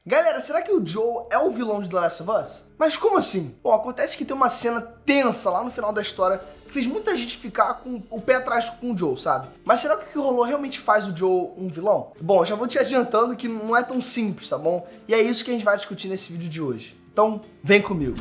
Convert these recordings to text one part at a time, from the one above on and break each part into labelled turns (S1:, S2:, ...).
S1: Galera, será que o Joel é o vilão de The Last of Us? Mas como assim? Bom, acontece que tem uma cena tensa lá no final da história que fez muita gente ficar com o pé atrás com o Joel, sabe? Mas será que o que rolou realmente faz o Joel um vilão? Bom, eu já vou te adiantando que não é tão simples, tá bom? E é isso que a gente vai discutir nesse vídeo de hoje. Então, vem comigo.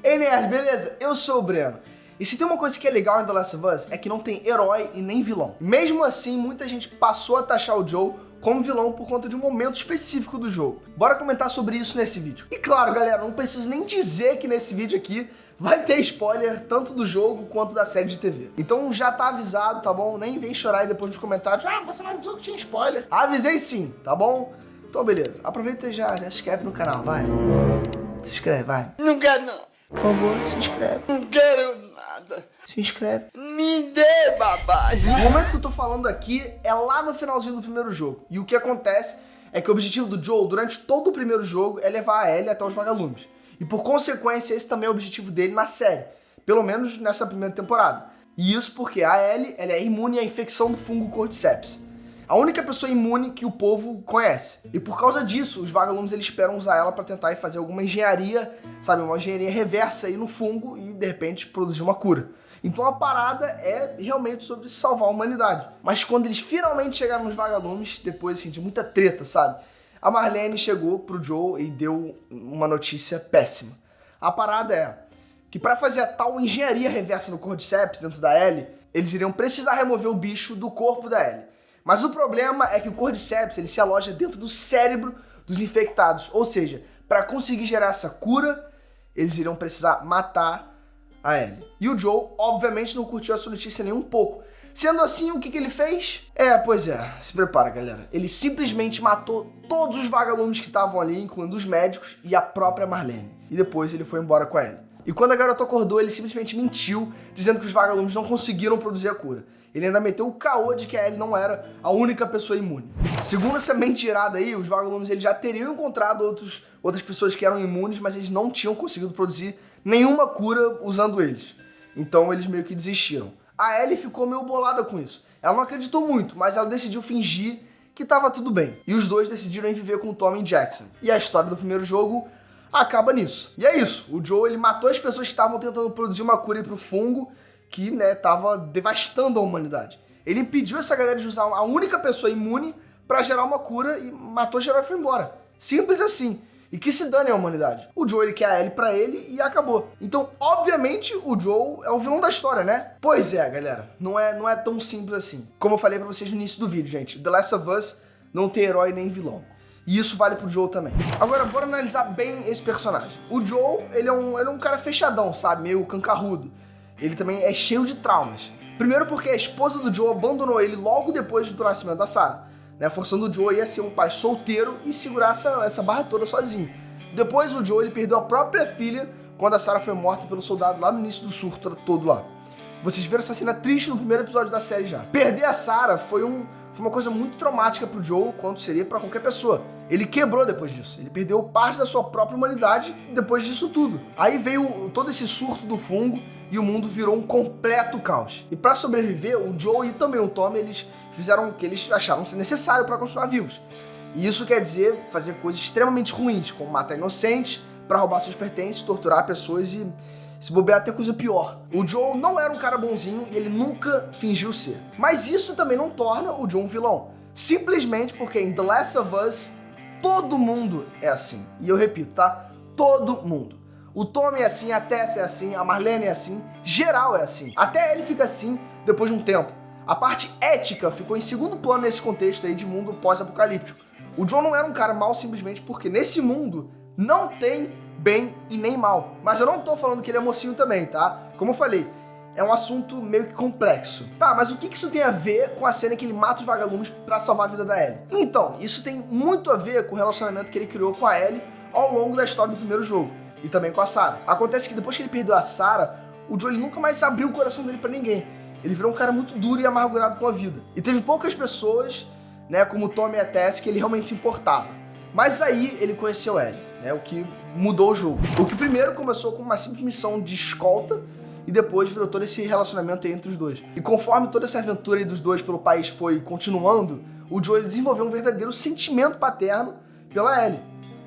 S1: Ei, nerd, beleza? Eu sou o Breno. E se tem uma coisa que é legal em The Last of Us, é que não tem herói e nem vilão. Mesmo assim, muita gente passou a taxar o Joel como vilão por conta de um momento específico do jogo. Bora comentar sobre isso nesse vídeo. E claro, galera, não preciso nem dizer que nesse vídeo aqui vai ter spoiler tanto do jogo quanto da série de TV. Então já tá avisado, tá bom? Nem vem chorar aí depois nos comentários. Ah, você não avisou que tinha spoiler. Avisei sim, tá bom? Então beleza, aproveita e já se inscreve no canal, vai. Se inscreve, vai.
S2: Não quero não.
S1: Por favor, se inscreve.
S2: Não quero nada.
S1: Se inscreve.
S2: Me dê, papai.
S1: O momento que eu tô falando aqui é lá no finalzinho do primeiro jogo. E o que acontece é que o objetivo do Joel durante todo o primeiro jogo é levar a Ellie até os vagalumes. E por consequência, esse também é o objetivo dele na série. Pelo menos nessa primeira temporada. E isso porque a Ellie ela é imune à infecção do fungo Cordyceps. A única pessoa imune que o povo conhece. E por causa disso, os vagalumes eles esperam usar ela para tentar fazer alguma engenharia, sabe, uma engenharia reversa aí no fungo e de repente produzir uma cura. Então a parada é realmente sobre salvar a humanidade. Mas quando eles finalmente chegaram nos vagalumes, depois assim, de muita treta, sabe? A Marlene chegou pro Joel e deu uma notícia péssima. A parada é que para fazer a tal engenharia reversa no Cordyceps dentro da Ellie, eles iriam precisar remover o bicho do corpo da Ellie. Mas o problema é que o Cordyceps ele se aloja dentro do cérebro dos infectados. Ou seja, para conseguir gerar essa cura, eles iriam precisar matar a Ellie. E o Joel, obviamente, não curtiu essa notícia nem um pouco. Sendo assim, o que ele fez? Pois é, se prepara, galera. Ele simplesmente matou todos os vagalumes que estavam ali, incluindo os médicos e a própria Marlene. E depois ele foi embora com a Ellie. E quando a garota acordou, ele simplesmente mentiu, dizendo que os vagalumes não conseguiram produzir a cura. Ele ainda meteu o caô de que a Ellie não era a única pessoa imune. Segundo essa mentirada aí, os vagalumes eles já teriam encontrado outras pessoas que eram imunes, mas eles não tinham conseguido produzir nenhuma cura usando eles. Então eles meio que desistiram. A Ellie ficou meio bolada com isso. Ela não acreditou muito, mas ela decidiu fingir que estava tudo bem. E os dois decidiram viver com o Tommy Jackson. E a história do primeiro jogo acaba nisso. E é isso. O Joel ele matou as pessoas que estavam tentando produzir uma cura para o fungo que, tava devastando a humanidade. Ele impediu essa galera de usar a única pessoa imune para gerar uma cura e matou geral e foi embora. Simples assim. E que se dane a humanidade. O Joel ele quer a Ellie pra ele e acabou. Então, obviamente, o Joel é o vilão da história, né? Pois é, galera. Não é tão simples assim. Como eu falei pra vocês no início do vídeo, gente. The Last of Us não tem herói nem vilão. E isso vale pro Joel também. Agora, bora analisar bem esse personagem. O Joel, ele é um cara fechadão, sabe? Meio cancarrudo. Ele também é cheio de traumas. Primeiro porque a esposa do Joel abandonou ele logo depois do nascimento da Sarah, forçando o Joel a ser um pai solteiro e segurar essa barra toda sozinho. Depois o Joel ele perdeu a própria filha quando a Sarah foi morta pelo soldado lá no início do surto todo lá. Vocês viram essa cena triste no primeiro episódio da série já. Perder a Sarah foi uma coisa muito traumática pro Joel, quanto seria pra qualquer pessoa. Ele quebrou depois disso. Ele perdeu parte da sua própria humanidade depois disso tudo. Aí veio todo esse surto do fungo e o mundo virou um completo caos. E pra sobreviver, o Joel e também o Tommy, eles fizeram o que eles acharam ser necessário pra continuar vivos. E isso quer dizer fazer coisas extremamente ruins, como matar inocentes, pra roubar seus pertences, torturar pessoas e se bobear até coisa pior. O Joel não era um cara bonzinho e ele nunca fingiu ser. Mas isso também não torna o Joel um vilão. Simplesmente porque em The Last of Us, todo mundo é assim. E eu repito, tá? Todo mundo. O Tommy é assim, a Tess é assim, a Marlene é assim, geral é assim. Até ele fica assim depois de um tempo. A parte ética ficou em segundo plano nesse contexto aí de mundo pós-apocalíptico. O Joel não era um cara mau simplesmente porque nesse mundo não tem bem e nem mal. Mas eu não tô falando que ele é mocinho também, tá? Como eu falei, é um assunto meio que complexo. Tá, mas o que isso tem a ver com a cena que ele mata os vagalumes pra salvar a vida da Ellie? Então, isso tem muito a ver com o relacionamento que ele criou com a Ellie ao longo da história do primeiro jogo. E também com a Sarah. Acontece que depois que ele perdeu a Sarah, o Joel nunca mais abriu o coração dele pra ninguém. Ele virou um cara muito duro e amargurado com a vida. E teve poucas pessoas, como o Tommy e a Tess, que ele realmente se importava. Mas aí ele conheceu Ellie, o que mudou o jogo. O que primeiro começou com uma simples missão de escolta e depois virou todo esse relacionamento entre os dois. E conforme toda essa aventura aí dos dois pelo país foi continuando, o Joe ele desenvolveu um verdadeiro sentimento paterno pela Ellie,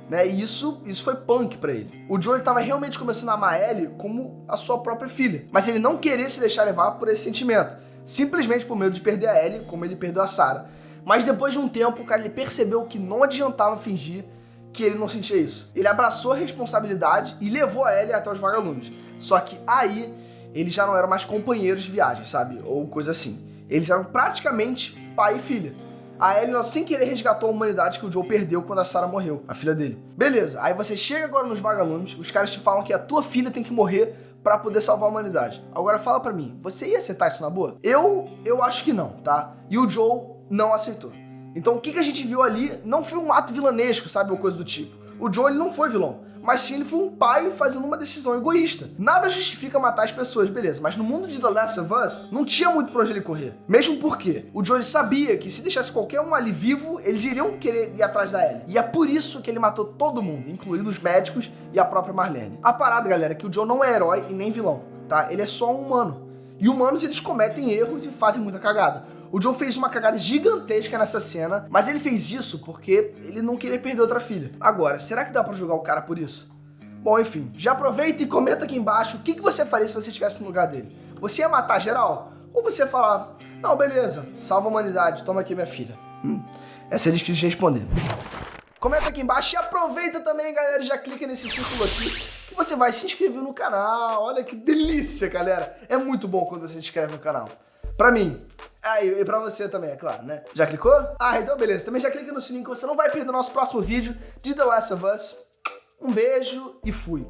S1: né? E isso foi punk pra ele. O Joe estava realmente começando a amar a Ellie como a sua própria filha, mas ele não queria se deixar levar por esse sentimento, simplesmente por medo de perder a Ellie, como ele perdeu a Sarah. Mas depois de um tempo, o cara ele percebeu que não adiantava fingir que ele não sentia isso. Ele abraçou a responsabilidade e levou a Ellie até os vagalumes. Só que aí, eles já não eram mais companheiros de viagem, sabe? Ou coisa assim. Eles eram praticamente pai e filha. A Ellie, ela, sem querer, resgatou a humanidade que o Joe perdeu quando a Sarah morreu, a filha dele. Beleza, aí você chega agora nos vagalumes, os caras te falam que a tua filha tem que morrer pra poder salvar a humanidade. Agora fala pra mim, você ia aceitar isso na boa? Eu acho que não, tá? E o Joe não aceitou. Então o que a gente viu ali não foi um ato vilanesco, sabe, ou coisa do tipo. O Joe ele não foi vilão, mas sim ele foi um pai fazendo uma decisão egoísta. Nada justifica matar as pessoas, beleza, mas no mundo de The Last of Us não tinha muito pra onde ele correr. Mesmo porque o Joe ele sabia que se deixasse qualquer um ali vivo, eles iriam querer ir atrás da Ellie. E é por isso que ele matou todo mundo, incluindo os médicos e a própria Marlene. A parada, galera, é que o Joe não é herói e nem vilão, tá? Ele é só um humano. E humanos, eles cometem erros e fazem muita cagada. O Joe fez uma cagada gigantesca nessa cena, mas ele fez isso porque ele não queria perder outra filha. Agora, será que dá pra julgar o cara por isso? Bom, enfim, já aproveita e comenta aqui embaixo o que você faria se você estivesse no lugar dele. Você ia matar geral? Ou você ia falar, não, beleza, salva a humanidade, toma aqui minha filha? Essa é difícil de responder. Comenta aqui embaixo e aproveita também, galera, e já clica nesse círculo aqui que você vai se inscrever no canal. Olha que delícia, galera. É muito bom quando você se inscreve no canal. Pra mim. E pra você também, é claro, né? Já clicou? Então beleza. Também já clica no sininho que você não vai perder o nosso próximo vídeo de The Last of Us. Um beijo e fui.